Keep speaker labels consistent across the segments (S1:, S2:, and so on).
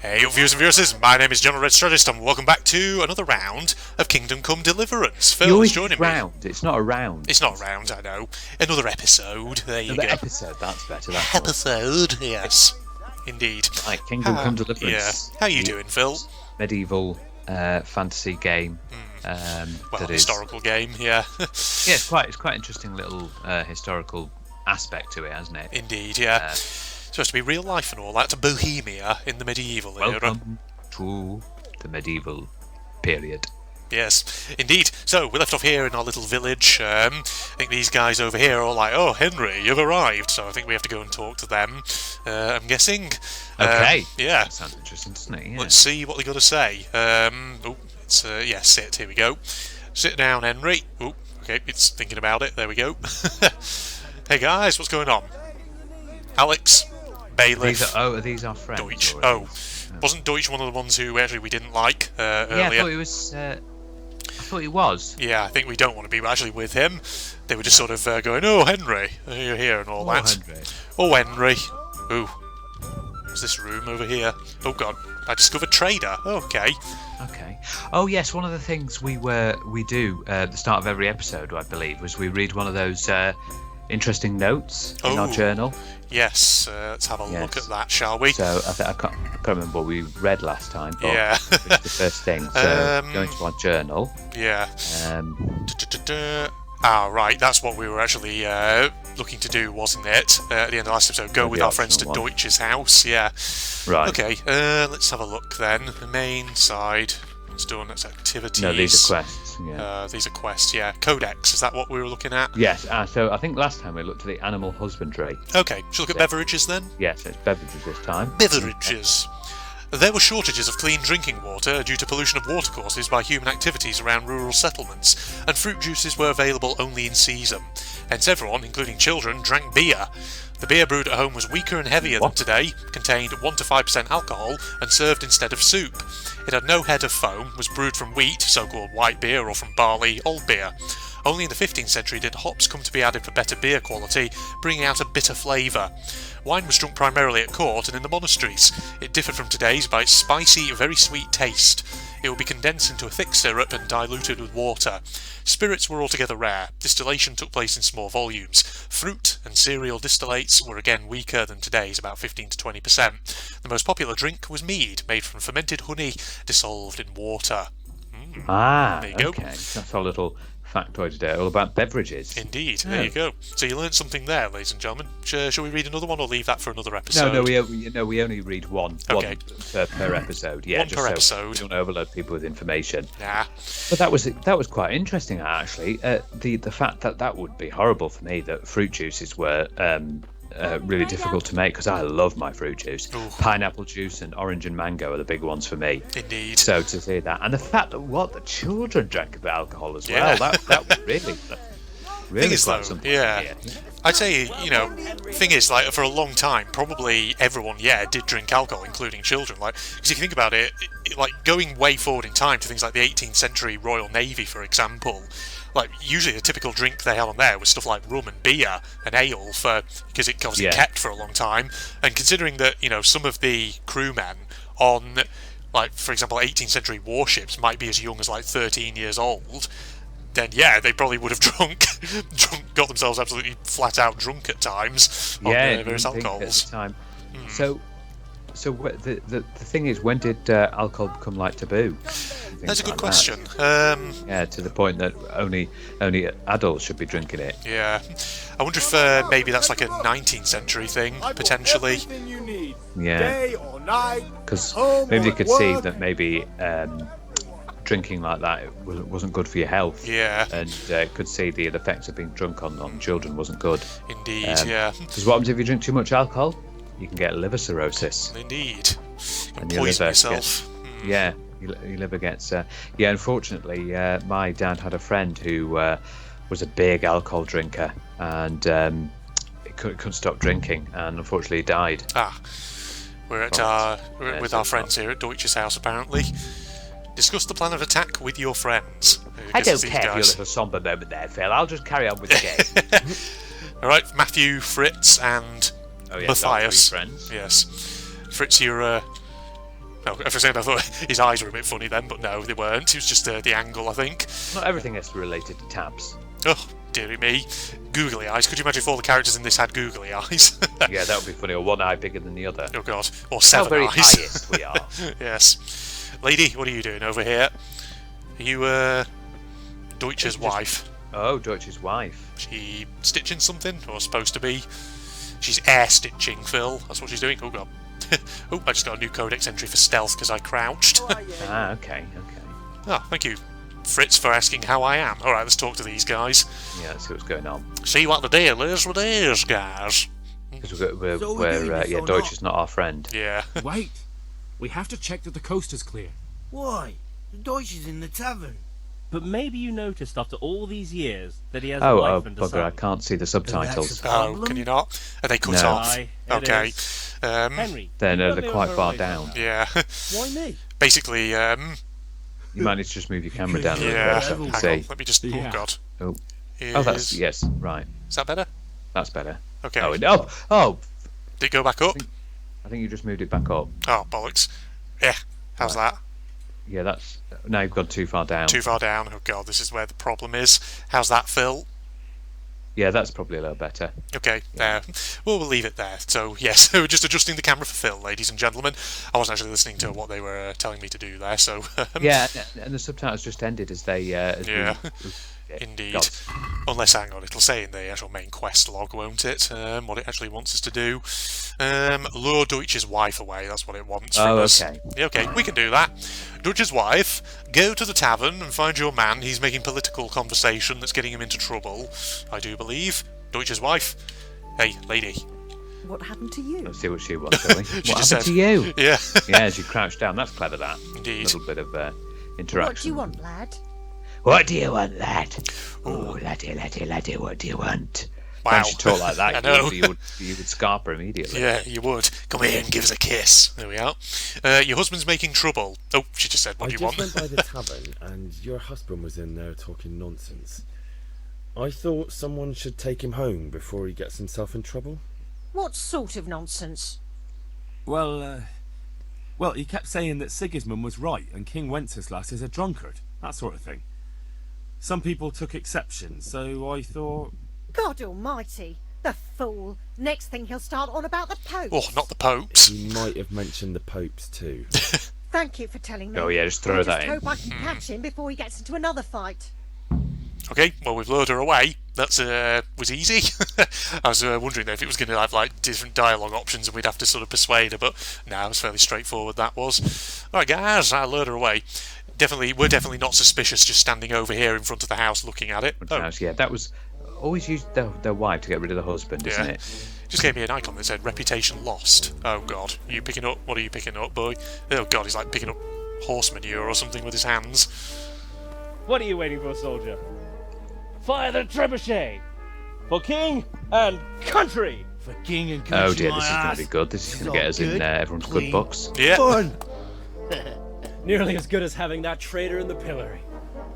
S1: Hey, viewers and viewers, my name is General Red Strategist, and welcome back to another round of Kingdom Come Deliverance. Phil's joining me.
S2: It's not a round.
S1: It's not a round, I know. Another episode. There you go.
S2: Episode, that's better. That's
S1: episode, yes. Indeed.
S2: Right, Kingdom Come Deliverance.
S1: Yeah. How you doing, Phil?
S2: Medieval fantasy game.
S1: Historical game, yeah.
S2: Yeah, it's quite interesting little historical aspect to it, hasn't it?
S1: Indeed, yeah. Supposed to be real life and all that, to Bohemia in the medieval era.
S2: Welcome to the medieval period.
S1: Yes, indeed. So, we left off here in our little village. I think these guys over here are all like, "Oh, Henry, you've arrived." So I think we have to go and talk to them, I'm guessing.
S2: Okay.
S1: Yeah.
S2: That sounds interesting, doesn't it? Yeah.
S1: Let's see what they got to say. Sit. Here we go. Sit down, Henry. Oh, okay, it's thinking about it. There we go. Hey, guys, what's going on? Alex, Bailiff.
S2: These are friends.
S1: Deutsch.
S2: Already.
S1: Wasn't Deutsch one of the ones who actually we didn't like earlier?
S2: Yeah, I thought he was. I thought he was.
S1: Yeah, I think we don't want to be actually with him. They were just sort of going, "Oh, Henry, you're here," and all that.
S2: Henry.
S1: Oh, Henry. Ooh. What's this room over here? Oh, God. I discovered trader. Okay.
S2: Okay. Oh, yes. One of the things we do at the start of every episode, I believe, was we read one of those interesting notes in our journal.
S1: Yes. Let's have a look at that, shall we?
S2: So I can't remember what we read last time. But
S1: yeah.
S2: It's the first thing. So go into our journal.
S1: Yeah. Right. That's what we were actually looking to do, wasn't it? At the end of last episode, go with our friends to Deutsch's house. Yeah.
S2: Right.
S1: Okay. Let's have a look then. The main side. It's done. That's activities.
S2: No, these are quests. Yeah.
S1: These are quests. Yeah. Codex. Is that what we were looking at?
S2: Yes. So I think last time we looked at the animal husbandry.
S1: Okay. Should we look at beverages then?
S2: Yes, it's beverages this time.
S1: Beverages. There were shortages of clean drinking water due to pollution of watercourses by human activities around rural settlements, and fruit juices were available only in season. Hence everyone, including children, drank beer. The beer brewed at home was weaker and heavier than today, contained 1 to 5% alcohol, and served instead of soup. It had no head of foam, was brewed from wheat, so-called white beer, or from barley, old beer. Only in the 15th century did hops come to be added for better beer quality, bringing out a bitter flavour. Wine was drunk primarily at court and in the monasteries. It differed from today's by its spicy, very sweet taste. It would be condensed into a thick syrup and diluted with water. Spirits were altogether rare. Distillation took place in small volumes. Fruit and cereal distillates were again weaker than today's, about 15 to 20%. The most popular drink was mead, made from fermented honey dissolved in water.
S2: There
S1: you go.
S2: Okay. That's our little factoid today, all about beverages.
S1: Indeed, there you go. So you learned something there, ladies and gentlemen. Shall we read another one or leave that for another episode?
S2: No, we only read one per episode. Yeah,
S1: one
S2: just
S1: per
S2: so
S1: episode.
S2: We don't overload people with information.
S1: Nah.
S2: But that was quite interesting, actually. The fact that would be horrible for me, that fruit juices were really difficult to make, because I love my fruit juice.
S1: Ooh.
S2: Pineapple juice and orange and mango are the big ones for me.
S1: Indeed.
S2: So to see that, and the fact that the children drank of alcohol as well, that was really quite something.
S1: Yeah. I'd say, thing is, like, for a long time, probably everyone, did drink alcohol, including children. Like, because if you think about it, like, going way forward in time to things like the 18th century Royal Navy, for example, like, usually the typical drink they had on there was stuff like rum and beer and ale, because it obviously kept for a long time. And considering that, some of the crewmen on, like, for example, 18th century warships might be as young as, like, 13 years old, then, they probably would have got themselves absolutely flat out drunk at times on various alcohols.
S2: At the time. So the thing is, when did alcohol become like taboo?
S1: That's a good question.
S2: To the point that only adults should be drinking it.
S1: Yeah, I wonder if maybe that's like a 19th century thing, potentially.
S2: Yeah, because maybe they could see that maybe drinking like that wasn't good for your health.
S1: Yeah,
S2: and could see the effects of being drunk on children wasn't good.
S1: Indeed, yeah.
S2: Because what happens if you drink too much alcohol? You can get liver cirrhosis.
S1: Indeed.
S2: And
S1: poison yourself.
S2: Your liver gets... unfortunately, my dad had a friend who was a big alcohol drinker, and he couldn't stop drinking, and unfortunately died.
S1: We're with our friends here at Deutsch's house, apparently. Discuss the plan of attack with your friends.
S2: I don't care if you have a somber moment there, Phil. I'll just carry on with the game.
S1: All right, Matthew, Fritz, and Matthias.
S2: Friends.
S1: Yes, Fritz, you're No, for a second I thought his eyes were a bit funny then, but no, they weren't. It was just the angle, I think.
S2: Not everything is related to tabs.
S1: Oh, dearie me. Googly eyes. Could you imagine if all the characters in this had googly eyes?
S2: Yeah, that would be funny. Or one eye bigger than the other.
S1: Oh, God. Or 7
S2: How very
S1: eyes.
S2: biased we are.
S1: Yes. Lady, what are you doing over here? Are you, Deutsch's wife?
S2: Oh, Deutsch's wife.
S1: She stitching something? Or supposed to be? She's air stitching, Phil. That's what she's doing. Oh, God. Oh, I just got a new codex entry for stealth because I crouched.
S2: Okay.
S1: Oh, thank you, Fritz, for asking how I am. Alright, let's talk to these guys.
S2: Yeah, let's see what's going on.
S1: See what the deal is with these guys.
S2: Because
S3: So
S2: Deutsch is not our friend.
S1: Yeah.
S4: Wait! We have to check that the coast is clear.
S3: Why? The Deutsch is in the tavern.
S5: But maybe you noticed after all these years that he has a wife and a
S2: bugger,
S5: son.
S2: I can't see the subtitles.
S1: Oh, can you not? Are they cut
S2: No.
S1: off?
S5: Aye, it
S1: Okay.
S5: is.
S1: Um,
S5: Henry,
S2: They're
S5: you
S2: they're quite far down.
S1: yeah.
S5: Why me?
S1: Basically,
S2: You might need to just move your camera down a little
S1: yeah.
S2: bit so I
S1: Hang
S2: can
S1: on,
S2: see.
S1: let me just.
S4: Yeah.
S1: Oh, God.
S2: Oh.
S1: Is,
S2: Oh, that's yes, right.
S1: Is that better?
S2: That's better.
S1: Okay.
S2: Oh!
S1: Did it go back up?
S2: I think you just moved it back up.
S1: Oh, bollocks. Yeah. How's that?
S2: Yeah, that's now you've gone too far down.
S1: Too far down. Oh, God, this is where the problem is. How's that, Phil?
S2: Yeah, that's probably a little better.
S1: Okay, there. Well, we'll leave it there. So, yes, we're just adjusting the camera for Phil, ladies and gentlemen. I wasn't actually listening to what they were telling me to do there, so...
S2: Yeah, and the subtitles just ended as they. As
S1: Yeah.
S2: we,
S1: Indeed.
S2: God.
S1: Unless, hang on, it'll say in the actual main quest log, won't it? What it actually wants us to do. Lure Deutsch's wife away, that's what it wants from us.
S2: Okay.
S1: Yeah, okay, we can do that. Deutsch's wife, go to the tavern and find your man. He's making political conversation that's getting him into trouble, I do believe. Deutsch's wife. Hey, lady.
S6: What happened to you?
S2: Let's see what she wants, shall we? What
S1: just
S2: happened
S1: said-
S2: to you?
S1: Yeah,
S2: Yeah, she crouched down. That's clever, that.
S1: indeed.
S2: A little bit of interaction.
S6: What do you want, lad?
S2: What do you want, lad? Oh, laddie, what do you want?
S1: Wow.
S2: When she talked like that,
S1: I know.
S2: you would scarp her immediately.
S1: Yeah, you would. Come here and give us a kiss. There we are. Your husband's making trouble. Oh, she just said, what do you want?
S7: I just went by the tavern and your husband was in there talking nonsense. I thought someone should take him home before he gets himself in trouble.
S6: What sort of nonsense?
S4: Well, he kept saying that Sigismund was right and King Wenceslas is a drunkard, that sort of thing. Some people took exception, so I thought...
S6: God almighty, the fool. Next thing he'll start on about the Pope.
S1: Oh, not the popes.
S7: He might have mentioned the popes too.
S6: Thank you for telling me.
S2: Oh, yeah, just throw
S6: I
S2: that in.
S6: hope I can catch him before he gets into another fight.
S1: Okay, well, we've lured her away. That's was easy. I was wondering if it was going to have like different dialogue options and we'd have to sort of persuade her, but no, it was fairly straightforward. That was. All right, guys, I lured her away. We're definitely not suspicious just standing over here in front of the house looking at it. Oh,
S2: House, yeah, that was always used their wife to get rid of the husband, isn't
S1: Yeah.
S2: it?
S1: just gave me an icon that said reputation lost. Oh God, you picking up? What are you picking up, boy? Oh God, he's like picking up horse manure or something with his hands.
S5: What are you waiting for, soldier? Fire the trebuchet! For king and country!
S3: For king and country.
S2: Oh dear,
S3: my
S2: this is going
S3: ass.
S2: to be good. This is
S3: It's
S2: going to get
S3: all
S2: us in
S3: good,
S2: everyone's
S3: clean,
S2: good books.
S1: Yeah.
S3: Fun.
S8: Nearly as good as having that traitor in the pillory.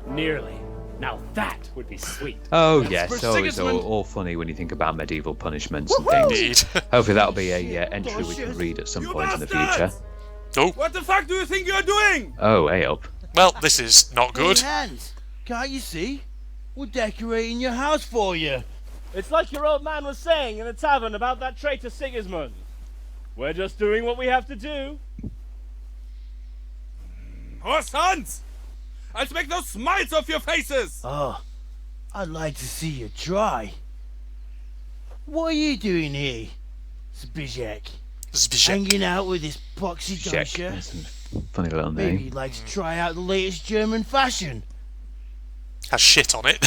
S8: Nearly. Now that would be sweet.
S2: Oh
S8: That's
S2: yes,
S8: for
S2: so it's
S8: Sigismund.
S2: all funny when you think about medieval punishments and things.
S1: Indeed.
S2: Hopefully that'll be a entry we can read at some point in the future.
S1: Oh,
S4: What the fuck do you think you're doing?
S2: Oh, hey up.
S1: well, this is not good.
S3: Clean hands. Can't you see? We're decorating your house for you.
S5: It's like your old man was saying in the tavern about that traitor Sigismund. We're just doing what we have to do.
S4: Oh, sons! I'll make those smiles off your faces!
S3: Oh, I'd like to see you try. What are you doing here, Zbigniew?
S1: Zbigniew.
S3: Hanging out with this boxy
S2: Check.
S3: dodger?
S2: That's a funny little
S3: Maybe
S2: name.
S3: you'd like to try out the latest German fashion.
S1: Has shit on it.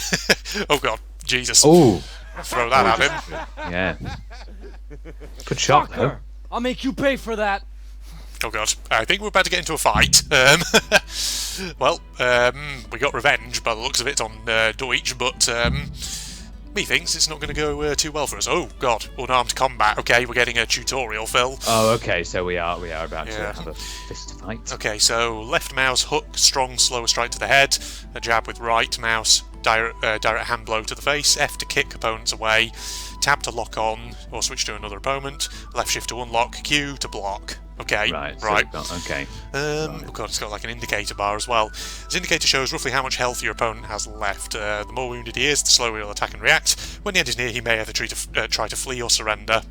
S1: Oh God, Jesus.
S2: Oh,
S1: Throw that at him.
S2: yeah. Good shot though.
S8: I'll make you pay for that.
S1: Oh God, I think we're about to get into a fight. We got revenge by the looks of it on Deutsch, but me thinks it's not going to go too well for us. Oh God, unarmed combat. Okay, we're getting a tutorial, Phil.
S2: Oh, okay. So we are about
S1: Yeah.
S2: to have a fist fight.
S1: Okay, so left mouse hook, strong, slower strike to the head. A jab with right mouse, direct hand blow to the face, F to kick opponents away, tab to lock on or switch to another opponent, left shift to unlock, Q to block. Okay,
S2: Right. Okay.
S1: Oh god, it's got like an indicator bar as well. This indicator shows roughly how much health your opponent has left. The more wounded he is, the slower he'll attack and react. When the end is near, he may either try to flee or surrender.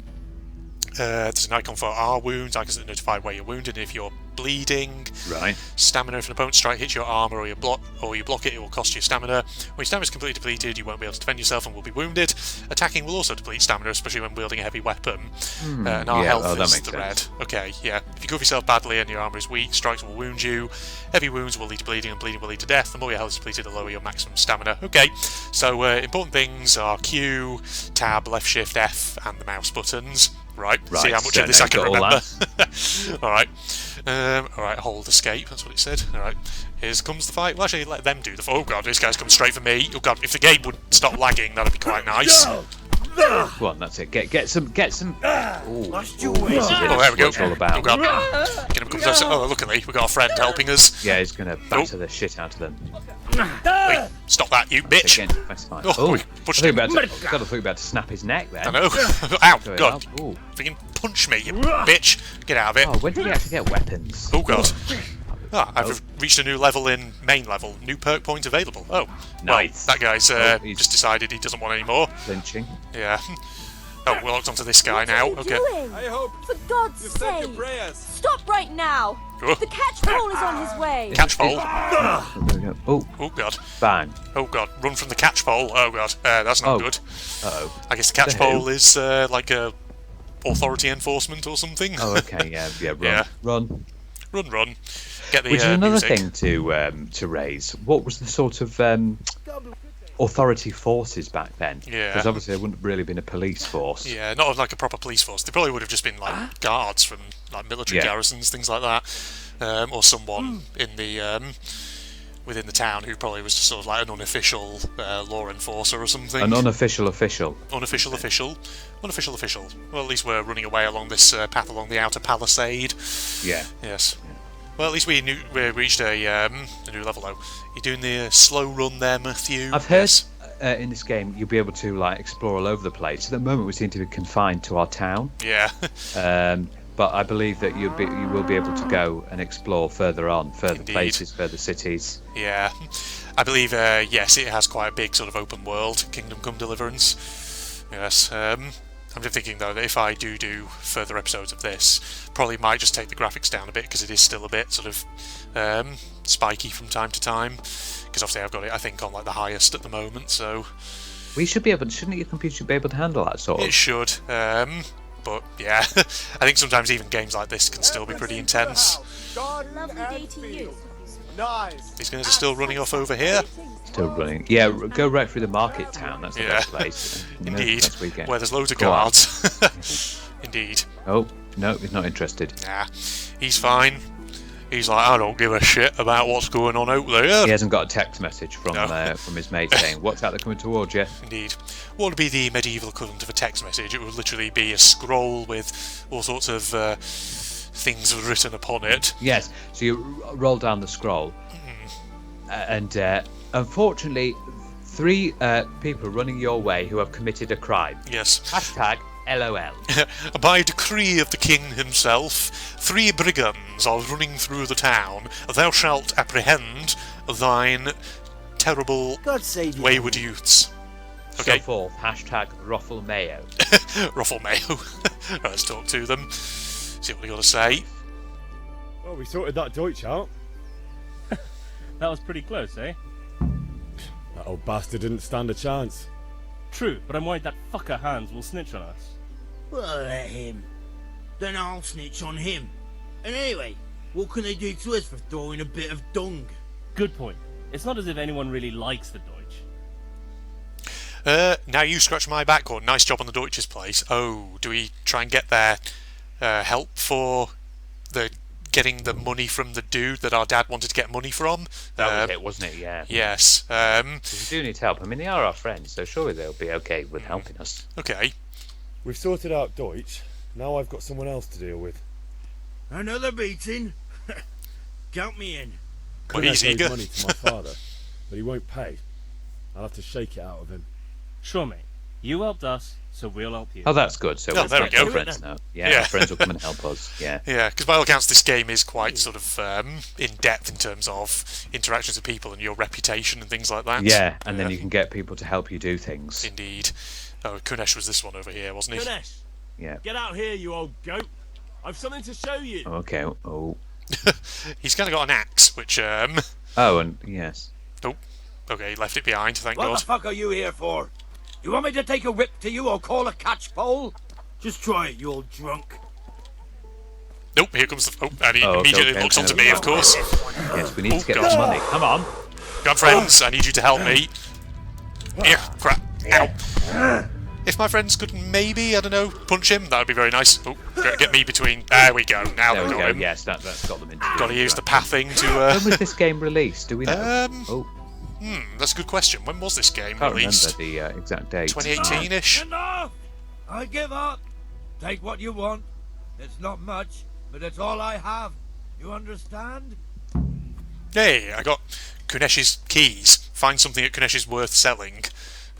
S1: There's an icon for R wounds, icons that notify where you're wounded and if you're bleeding.
S2: Right.
S1: Stamina, if an opponent's strike hits your armor or you block it, it will cost you stamina. When your stamina is completely depleted, you won't be able to defend yourself and will be wounded. Attacking will also deplete stamina, especially when wielding a heavy weapon. And our health is the red. Okay, yeah. If you goof yourself badly and your armor is weak, strikes will wound you. Heavy wounds will lead to bleeding and bleeding will lead to death. The more your health is depleted, the lower your maximum stamina. Okay, so important things are Q, tab, left shift, F, and the mouse buttons. Right. See how much of this I can remember. Alright. Alright, hold escape, that's what it said. Alright. Here comes the fight. Well, actually, let them do the fight. Oh god, this guy's come straight for me. Oh god, if the game would stop lagging, that'd be quite nice.
S2: Go on, that's it. Get some.
S3: Lost your
S2: This is it.
S1: Oh, there we go.
S2: What it's all about.
S1: Oh god. Get him come closer. Oh, luckily, we've got a friend helping us.
S2: Yeah, he's gonna batter the shit out of them.
S1: Wait, stop that, you bitch.
S2: Again, that's fine.
S1: Oh, we pushed him.
S2: God, I thought you were about to snap his neck there.
S1: I know. Ow,
S2: Going
S1: god.
S2: up. Ooh.
S1: Freaking punch me, you bitch. Get out of it.
S2: Oh, when did he actually get weapons?
S1: Oh god. I've reached a new level in main level. New perk point available. Oh,
S2: Nice.
S1: Well, that guy's
S2: he's
S1: just decided he doesn't want any more.
S2: Flinching.
S1: Yeah. Oh, we're locked onto this guy now. Okay.
S9: I hope for God's sake! Stop right now!
S1: Oh.
S9: The catchpole is on his way!
S1: Catchpole.
S2: There we go. Oh,
S1: Oh god.
S2: bang.
S1: Oh god. Run from the catchpole. Oh god. That's not good.
S2: Uh-oh.
S1: I guess the catchpole is like a authority enforcement or something.
S2: Oh, okay, yeah, run.
S1: Yeah.
S2: Run.
S1: Run. Get the
S2: Which is another
S1: music.
S2: thing to raise. What was the sort of authority forces back then?
S1: Yeah.
S2: Because obviously there wouldn't really been a police force.
S1: Yeah, not like a proper police force. They probably would have just been like guards from like military garrisons, things like that, or someone in the within the town who probably was just sort of like an unofficial law enforcer or something.
S2: An unofficial official.
S1: Unofficial official. Well, at least we're running away along this path along the outer palisade.
S2: Yeah.
S1: Yes. Well, at least we reached a new level though. You're doing the slow run there, Matthew.
S2: I've heard in this game you'll be able to like explore all over the place. At the moment we seem to be confined to our town.
S1: Yeah.
S2: But I believe that you will be able to go and explore further on, further
S1: Indeed.
S2: places, further cities.
S1: Yeah. I believe, yes, it has quite a big sort of open world, Kingdom Come Deliverance. Yes. I'm just thinking though that if I do further episodes of this, probably might just take the graphics down a bit because it is still a bit sort of spiky from time to time. Because obviously I've got it, I think, on like the highest at the moment. So
S2: We should be able. Shouldn't your computer be able to handle that sort of?
S1: it should. But yeah, I think sometimes even games like this can still be pretty intense.
S9: Lovely day to you.
S1: These guys are still running off over here.
S2: Still running. Yeah, go right through the market town. That's the
S1: Yeah.
S2: best place. You know,
S1: Indeed.
S2: that's where you get-
S1: Where there's loads of
S2: Go on.
S1: guards. Indeed.
S2: Oh no, he's not interested.
S1: Nah, he's fine. He's like, I don't give a shit about what's going on out there.
S2: He hasn't got a text message from
S1: No.
S2: from his mate saying, "What's that? They're coming towards you."
S1: Indeed. What would be the medieval equivalent of a text message? It would literally be a scroll with all sorts of things written upon it.
S2: Yes. So you roll down the scroll, and unfortunately, 3 people running your way who have committed a crime.
S1: Yes.
S2: Hashtag LOL.
S1: By decree of the king himself, 3 brigands are running through the town. Thou shalt apprehend thine terrible
S3: God save you.
S1: wayward youths. Okay.
S2: So forth. Hashtag Ruffle Mayo.
S1: Ruffle Mayo. Right, let's talk to them. See what they got to say.
S7: Well, we sorted that Deutsch out.
S5: That was pretty close, eh?
S7: That old bastard didn't stand a chance.
S5: True, but I'm worried that fucker Hans will snitch on us.
S3: Well, let him. Then I'll snitch on him. And anyway, what can they do to us for throwing a bit of dung?
S5: Good point. It's not as if anyone really likes the Deutsch.
S1: Now you scratch my back, or nice job on the Deutsch's place. Oh, do we try and get their help for the getting the money from the dude that our dad wanted to get money from?
S2: That was it, wasn't it? Yeah.
S1: Yes.
S2: We do need help. I mean, they are our friends, so surely they'll be okay with helping us.
S1: Okay.
S7: We've sorted out Deutsch. Now I've got someone else to deal with.
S3: Another beating? Count me in.
S1: Well,
S7: Couldn't
S1: he's
S7: I gave
S1: eager.
S7: money to my father, but he won't pay. I'll have to shake it out of him.
S5: Sure, mate. You helped us, so we'll help you.
S2: Oh, that's good. So
S1: Oh, there we go.
S2: Friends now. Yeah,
S1: Yeah.
S2: our friends will come and help us. Yeah.
S1: Yeah, because by all accounts, this game is quite sort of in depth in terms of interactions with people and your reputation and things like that.
S2: Yeah, and then you can get people to help you do things.
S1: Indeed. Oh, Kunesh was this one over here, wasn't he?
S4: Ganesh,
S2: Yeah.
S4: get out here, you old goat. I've something to show you.
S2: Okay. Oh.
S1: He's kind of got an axe, which
S2: Oh, and yes.
S1: oh, okay, left it behind. Thank
S3: What
S1: God.
S3: the fuck are you here for? You want me to take a whip to you or call a catchpole? Just try it, you old drunk.
S1: Nope, here comes the. Oh, and he
S2: Oh, okay,
S1: immediately
S2: okay,
S1: looks
S2: okay.
S1: onto me, of course.
S2: Yes, we need
S1: Oh,
S2: to get
S1: God.
S2: the money. Come on.
S1: Come on, friends, I need you to help me. Here, crap. Ow. If my friends could maybe, I don't know, punch him, that would be very nice. Oh, get me between. There we go. Now
S2: There
S1: we've
S2: we
S1: got
S2: go.
S1: him.
S2: Yes, that's got them into.
S1: Got to use the pathing to.
S2: When was this game released? Do we know? Oh,
S1: That's a good question. When was this game
S2: can't
S1: released?
S2: remember the exact date.
S1: 2018-ish.
S3: Enough! I give up. Take what you want. It's not much, but it's all I have. You understand?
S1: Hey, I got Kunesh's keys. Find something at Kunesh's worth selling.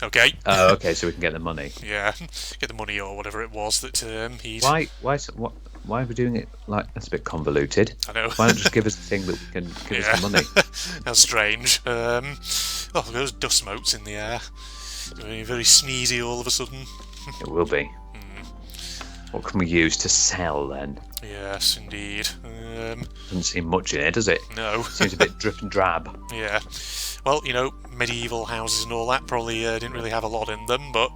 S1: Okay.
S2: Oh, okay, so we can get the money.
S1: Yeah, get the money or whatever it was that he'd.
S2: Why are we doing it like that's a bit convoluted?
S1: I know.
S2: Why don't you just give us the thing that we can give us the money?
S1: How strange. Oh, look at those dust motes in the air. Very, very sneezy all of a sudden.
S2: It will be. What can we use to sell then?
S1: Yes, indeed.
S2: Doesn't seem much in it, does it?
S1: No.
S2: Seems a bit drip and drab.
S1: Yeah. Well, you know, medieval houses and all that probably didn't really have a lot in them, but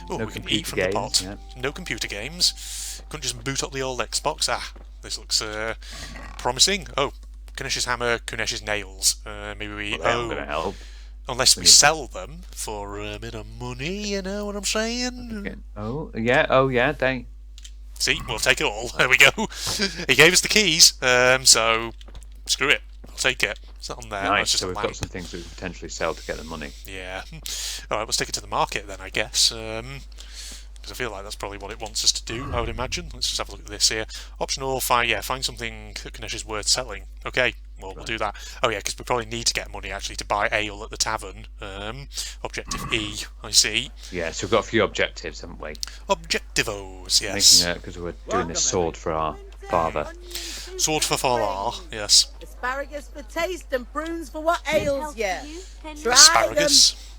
S2: No
S1: we can eat
S2: computer
S1: from the
S2: games,
S1: pot.
S2: yeah.
S1: No computer games. Couldn't just boot up the old Xbox. This looks promising. Oh, Kunesh's hammer, Kunesh's nails. Maybe we.
S2: Well, they're gonna help.
S1: Unless we sell them for a bit of money, you know what I'm saying?
S2: Okay. Oh yeah. They.
S1: See, we'll take it all. There we go. He gave us the keys, so screw it. I'll take it. It's not on there.
S2: Nice.
S1: It's just
S2: So
S1: a
S2: we've
S1: lamp.
S2: got some things we can potentially sell to get the money.
S1: Yeah. All right, let's take it to the market then, I guess. Because I feel like that's probably what it wants us to do, I would imagine. Let's just have a look at this here. Optional, find something that Ganesh is worth selling. Okay, well, we'll do that. Oh yeah, because we probably need to get money actually to buy ale at the tavern. Objective E, I see.
S2: Yeah, so we've got a few objectives, haven't we?
S1: Objectivos, yes.
S2: Because we're doing this sword for our father.
S1: Sword for Falar, yes.
S10: Asparagus for taste and prunes for what ails you. Try
S1: Asparagus.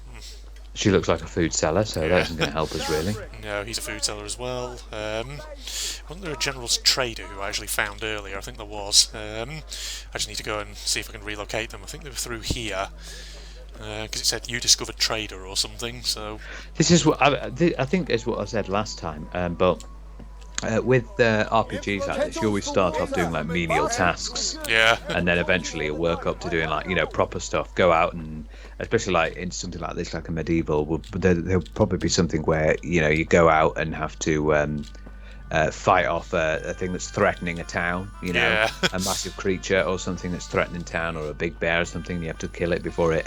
S2: She looks like a food seller, so that isn't going to help us really.
S1: No, he's a food seller as well. Wasn't there a general trader who I actually found earlier? I think there was. I just need to go and see if I can relocate them. I think they were through here. Because it said you discovered trader or something, so...
S2: This is what I think is what I said last time, but with RPGs like this, you always start off doing like menial tasks,
S1: Yeah.
S2: and then eventually you work up to doing like proper stuff. Go out and especially like in something like this, like a medieval, there'll probably be something where you go out and have to fight off a thing that's threatening a town,
S1: Yeah.
S2: a massive creature or something that's threatening town, or a big bear or something. You have to kill it before it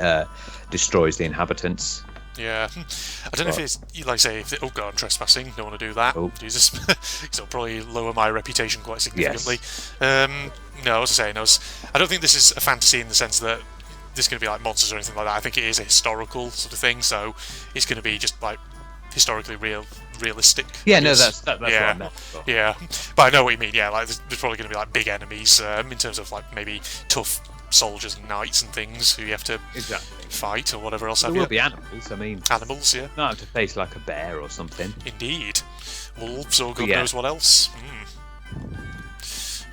S2: destroys the inhabitants.
S1: Yeah. I don't know if it's, like I say, oh god, I'm trespassing, don't want to do that.
S2: Oh.
S1: Jesus. Because it'll probably lower my reputation quite significantly. No, as I say, I don't think this is a fantasy in the sense that there's going to be like monsters or anything like that. I think it is a historical sort of thing, so it's going to be just like historically realistic.
S2: Yeah,
S1: I
S2: no,
S1: guess.
S2: that's what I meant.
S1: Yeah, but I know what you mean. Yeah, like there's probably going to be like big enemies in terms of like maybe tough soldiers and knights and things who you have to fight or whatever else.
S2: There
S1: have
S2: will
S1: you?
S2: be animals. I mean,
S1: Animals, yeah.
S2: not have to face like a bear or something.
S1: Indeed, wolves or God
S2: Yeah.
S1: knows what else.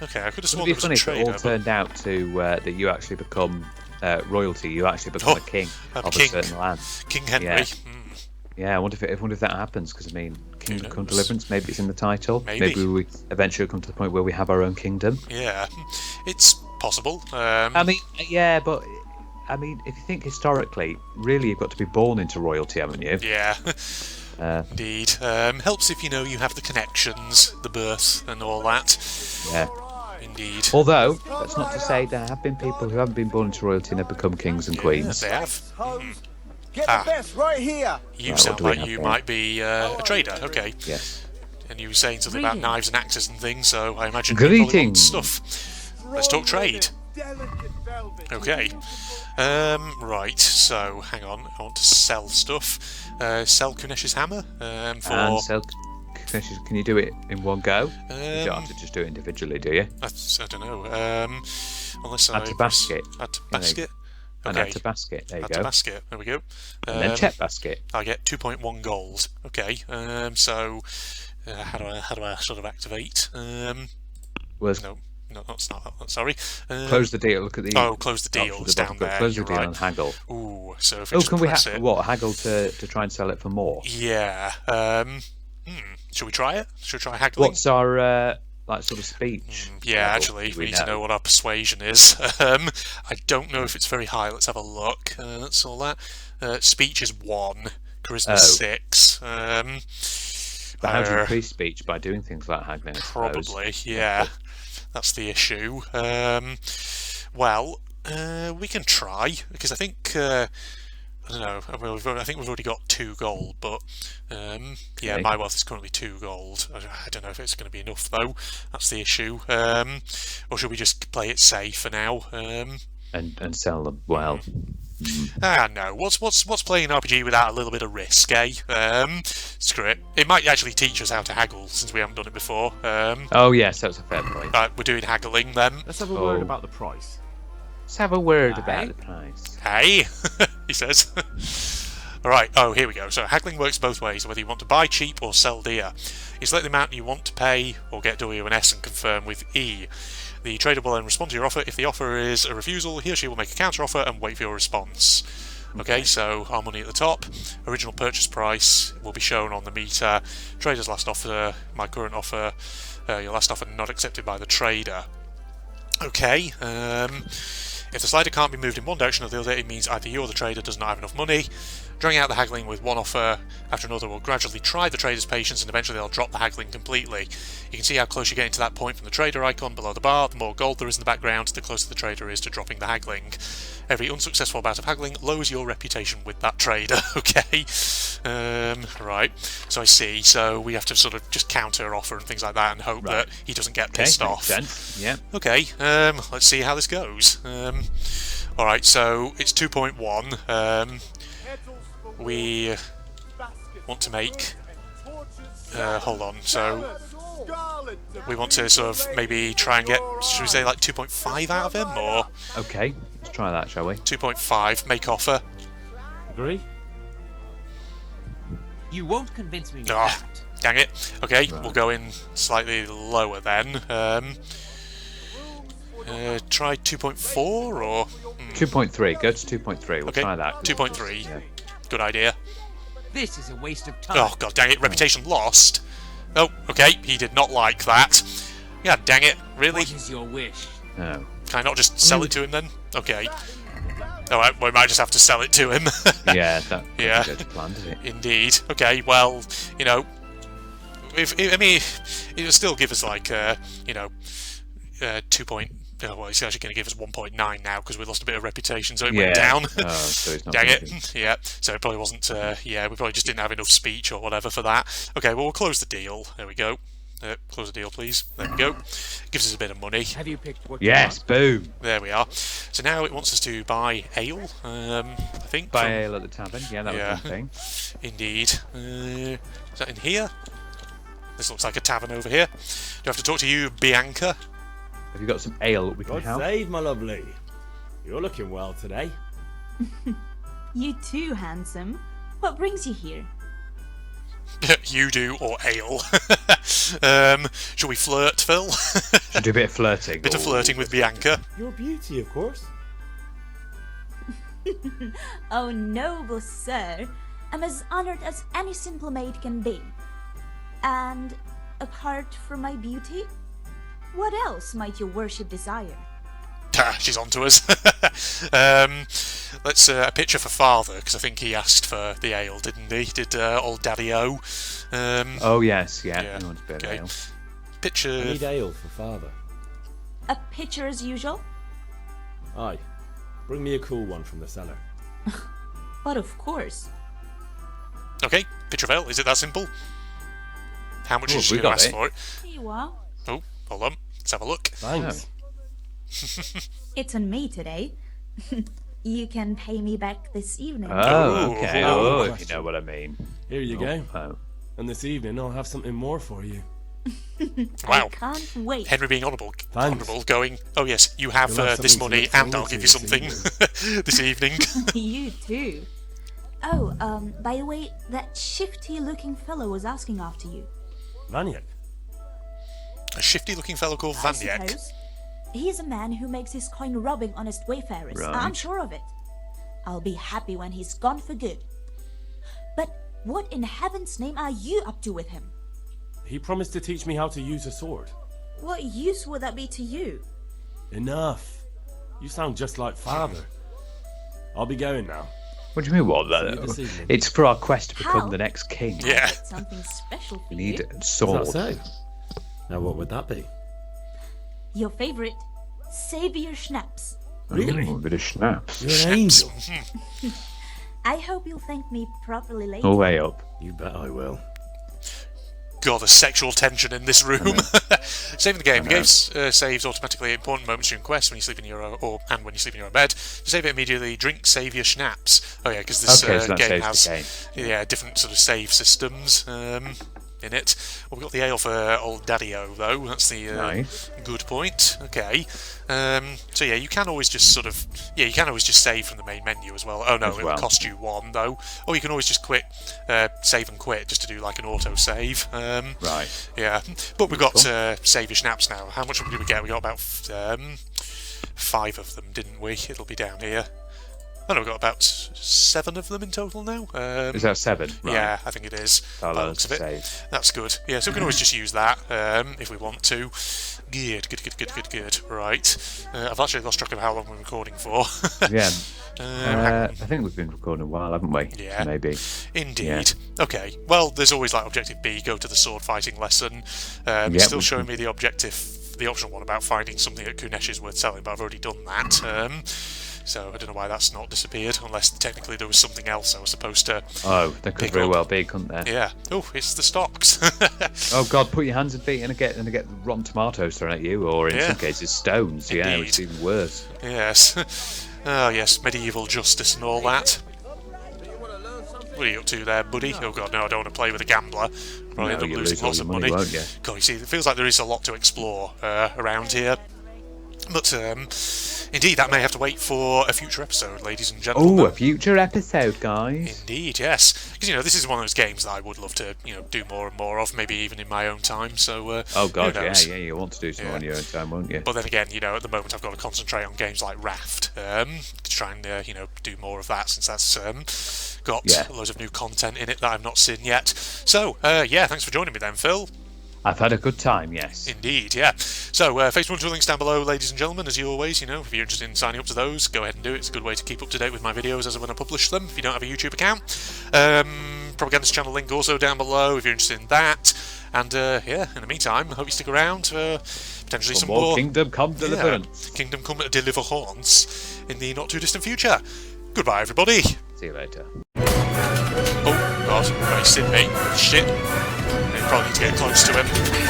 S1: Okay, I could have sworn
S2: It'd
S1: there
S2: be
S1: was a
S2: funny if it
S1: trader.
S2: all turned out to that you actually become royalty. You actually become a king
S1: I'm
S2: of
S1: king.
S2: a certain land.
S1: King Henry.
S2: Yeah. Yeah, I wonder if that happens, because I mean, Kingdom Come
S1: knows?
S2: Deliverance. Maybe it's in the title.
S1: Maybe.
S2: we eventually come to the point where we have our own kingdom.
S1: Yeah, it's possible.
S2: I mean, yeah, but I mean, if you think historically, really, you've got to be born into royalty, haven't you?
S1: Yeah, indeed. Helps if you have the connections, the birth, and all that.
S2: Yeah.
S1: Indeed.
S2: Although that's not to say there have been people who haven't been born into royalty and have become kings and queens.
S1: They have.
S11: Get the best right here.
S1: You
S2: Right,
S1: sound
S2: what do we
S1: like
S2: have
S1: you
S2: there?
S1: might be a trader. Okay.
S2: Yes.
S1: And you were saying something about knives and axes and things, so I imagine you probably want
S2: Greetings.
S1: stuff. Let's talk trade.
S11: Delicate
S1: Okay. Right, so, hang on. I want to sell stuff. Sell Kunesh's hammer.
S2: And sell Kunesh's... Can you do it in one go? You don't have to just do it individually, do you?
S1: I don't know. Unless
S2: add to basket.
S1: Add to basket.
S2: And add to basket. There you go.
S1: Add to basket. There we go.
S2: And then check basket.
S1: I get 2.1 gold. Okay. So how do I sort of activate? No, that's not. Sorry.
S2: Close the deal. Look at the.
S1: Oh, close the deal. It's down there.
S2: Close the deal and haggle.
S1: Ooh. So if can
S2: we haggle to try and sell it for more?
S1: Yeah. Should we try it? Should we try haggling?
S2: What's our sort of speech?
S1: Yeah, actually, we need to know what our persuasion is. I don't know if it's very high. Let's have a look. That's all that. Speech is 1. Charisma 6.
S2: But how do you increase speech? By doing things like haggling?
S1: Probably, yeah. That's the issue. Well, we can try, because I think I don't know. I think we've already got 2 gold, but yeah, my wealth is currently 2 gold. I don't know if it's going to be enough though. That's the issue. Or should we just play it safe for now?
S2: And sell them well.
S1: No. What's playing an RPG without a little bit of risk, eh? Screw it. It might actually teach us how to haggle since we haven't done it before.
S2: Oh yes, that's a fair point.
S1: Right, we're doing haggling then.
S4: Let's have a word about the price.
S2: Let's have a word about the price.
S1: Hey, he says. Alright, oh, here we go. So haggling works both ways, whether you want to buy cheap or sell dear. You select the amount you want to pay, or get W and S and confirm with E. The trader will then respond to your offer. If the offer is a refusal, he or she will make a counter offer and wait for your response. Okay, so our money at the top. Original purchase price will be shown on the meter. Trader's last offer, my current offer, your last offer not accepted by the trader. Okay, if the slider can't be moved in one direction or the other, it means either you or the trader does not have enough money. Drawing out the haggling with one offer after another will gradually try the trader's patience, and eventually they'll drop the haggling completely. You can see how close you're getting to that point from the trader icon below the bar. The more gold there is in the background, the closer the trader is to dropping the haggling. Every unsuccessful bout of haggling lowers your reputation with that trader. Okay, right, so I see. So we have to sort of just counter offer and things like that and hope that he doesn't get pissed off.
S2: Yeah.
S1: Okay, let's see how this goes. Alright, so it's 2.1. We want to make... hold on, so... We want to sort of maybe try and get, should we say like 2.5 out of him, or...
S2: Okay, let's try that, shall we?
S1: 2.5, make offer.
S4: Agree?
S12: You won't convince me with that.
S1: Dang it. Okay, we'll go in slightly lower then. Try 2.4 or...
S2: 2.3, go to 2.3, we'll try that.
S1: 2.3, good idea.
S12: This is a waste of time.
S1: Oh god dang it, reputation lost. Oh, okay, he did not like that. Yeah, dang it, really?
S12: What is your wish?
S2: No.
S1: Can I not just sell it to him then? Okay. Alright, we might just have to sell it to him.
S2: Yeah, that doesn't go to plan, does it?
S1: Indeed. Okay, well, you know, I mean, it'll still give us like, you know, 2. Well, he's actually going to give us 1.9 now because we lost a bit of reputation, so it went down.
S2: Oh, so he's not
S1: dang it. Yeah, so it probably wasn't, yeah, we probably just didn't have enough speech or whatever for that. Okay, well, we'll close the deal. There we go. Close the deal, please. There we go. Gives us a bit of money.
S12: Have you picked what
S2: Yes, boom.
S1: There we are. So now it wants us to buy ale, I think.
S2: Buy ale at the tavern, yeah, that was one thing.
S1: Indeed. Is that in here? This looks like a tavern over here. Do I have to talk to you, Bianca?
S2: Have you got some ale that we can
S7: God
S2: help?
S7: save, my lovely. You're looking well today.
S9: You too, handsome. What brings you here?
S1: You do, or ale. Shall we flirt, Phil?
S2: Should we do a bit of flirting?
S1: Bit of flirting with Bianca.
S7: Your beauty, of course.
S9: Oh, noble sir. I'm as honored as any simple maid can be. And apart from my beauty, what else might your worship desire?
S1: She's on to us. Let's a picture for father, because I think he asked for the ale, didn't he? Did old Daddy O?
S2: Oh yes, yeah. He wants a bit of ale.
S1: Picture.
S7: I need ale for father.
S9: A pitcher as usual?
S7: Aye. Bring me a cool one from the cellar.
S9: But of course.
S1: Okay, picture of ale. Is it that simple? How much is she going to ask for it?
S9: Here you are.
S1: Oh, hold on. Let's have a look.
S7: Thanks.
S9: It's on me today. You can pay me back this evening.
S2: Oh, okay. Oh, if you
S4: question.
S2: know what I mean.
S4: Here you go.
S2: Oh.
S4: And this evening I'll have something more for you.
S1: Wow.
S9: I can't wait.
S1: Henry being honourable,
S4: Thanks.
S1: going, oh yes, you have
S4: You'll have
S1: this
S4: something to
S1: money
S4: look
S1: and
S4: forward
S1: I'll
S4: to
S1: give you
S4: this
S1: something this evening.
S9: You too. Oh, by the way, that shifty-looking fellow was asking after you.
S4: Vanyek.
S1: A shifty-looking fellow called
S9: I
S1: Vanyek.
S9: suppose. He's a man who makes his coin robbing honest wayfarers.
S2: Right.
S9: I'm sure of it. I'll be happy when he's gone for good. But what in heaven's name are you up to with him?
S4: He promised to teach me how to use a sword.
S9: What use would that be to you?
S4: Enough. You sound just like father. I'll be going now.
S2: What do you mean, what?
S4: See you this evening.
S2: It's for our quest to become
S9: How?
S2: the next king.
S1: Yeah.
S9: Something special for
S2: We need
S9: you.
S2: a
S7: Is
S2: sword.
S7: that so? Now, what would that be?
S9: Your favorite, Savior Schnapps.
S7: Really?
S2: Ooh, a bit of schnapps.
S7: You're an angel.
S9: I hope you'll thank me properly later.
S2: All way up.
S7: You bet I will.
S1: God, the sexual tension in this room. Saving the game. The game saves automatically at important moments during quests when you sleep in your and when you sleep in your own bed. To save it immediately, drink Save Your Schnapps. Oh yeah, because this
S2: Okay, so that
S1: game
S2: saves
S1: has
S2: the game.
S1: yeah different sort of save systems in it. Well, we've got the ale for old Daddy-O though. That's the
S2: Nice.
S1: good point. Okay. So yeah, you can always just sort of save from the main menu as well. Oh no,
S2: As
S1: it
S2: well.
S1: will cost you one though. Or you can always just quit, save and quit just to do like an auto save.
S2: Right.
S1: Yeah, but we've got Save Your Schnapps now. How much did we get? We got about 5 of them, didn't we? It'll be down here. Oh no, we've got about 7 of them in total now.
S2: Is that 7? Right.
S1: Yeah, I think it is.
S2: I'll
S1: By the looks of it.
S2: save.
S1: That's good. Yeah, so we can always just use that if we want to. Good. Right. I've actually lost track of how long we're recording for.
S2: Yeah.
S1: Hang
S2: I think we've been recording a while, haven't we?
S1: Yeah.
S2: Maybe.
S1: Indeed. Okay. Well, there's always like objective B, go to the sword fighting lesson. It's still showing me the optional one about finding something at Kunesh is worth selling, but I've already done that. So I don't know why that's not disappeared, unless technically there was something else I was supposed to.
S2: Oh, there could
S1: pick
S2: very
S1: up.
S2: well be, couldn't there?
S1: Yeah. Oh, it's the stocks.
S2: Oh God, put your hands and feet in and get rotten tomatoes thrown at you, or in some cases stones. Yeah,
S1: Indeed.
S2: it's even worse.
S1: Yes. Oh yes, medieval justice and all that. What are you up to there, buddy? Oh god, no, I don't want to play with a gambler. Probably end up
S2: you'll
S1: losing
S2: lose all
S1: lots
S2: your
S1: of
S2: money,
S1: money.
S2: won't you?
S1: God, you see, it feels like there is a lot to explore around here. But indeed, that may have to wait for a future episode, ladies and gentlemen.
S2: Oh, a future episode, guys.
S1: Indeed, yes. Because, this is one of those games that I would love to, do more and more of, maybe even in my own time, so,
S2: Oh God,
S1: who
S2: yeah,
S1: knows?
S2: you want to do something on your own time, won't you?
S1: But then again, at the moment I've got to concentrate on games like Raft, to try and, do more of that, since that's got loads of new content in it that I've not seen yet. So, yeah, thanks for joining me then, Phil.
S2: I've had a good time, yes.
S1: Indeed, yeah. So, Facebook links down below, ladies and gentlemen, as you always, if you're interested in signing up to those, go ahead and do it. It's a good way to keep up to date with my videos as and when I publish them, if you don't have a YouTube account. Propagandist channel link also down below, if you're interested in that. And, yeah, in the meantime, I hope you stick around for potentially some more
S2: Kingdom Come Deliverance.
S1: Kingdom Come Deliverance in the not-too-distant future. Goodbye, everybody.
S2: See you later.
S1: Oh, God, he's seen me. Shit. I probably need to get close to him.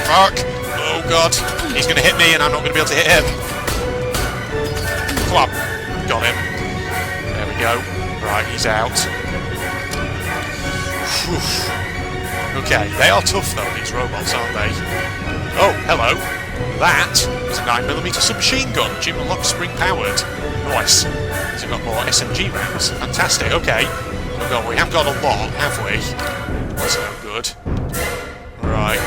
S1: Fuck! Oh god, he's going to hit me and I'm not going to be able to hit him. Come on. Got him. There we go. Right, he's out. Whew. Okay, they are tough though, these robots, aren't they? Oh, hello. That is a 9mm submachine gun, Jim Lock spring powered. Nice. So we've got more SMG rounds. Fantastic, okay. Oh god, we haven't got a lot, have we? That's no good. Right.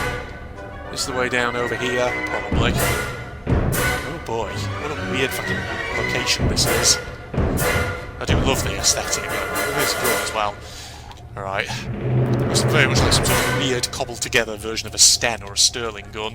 S1: This is the way down over here, probably. Oh boy, what a weird fucking location this is. I do love the aesthetic, it is good as well. Alright. Looks very much like some sort of weird cobbled together version of a Sten or a Sterling gun.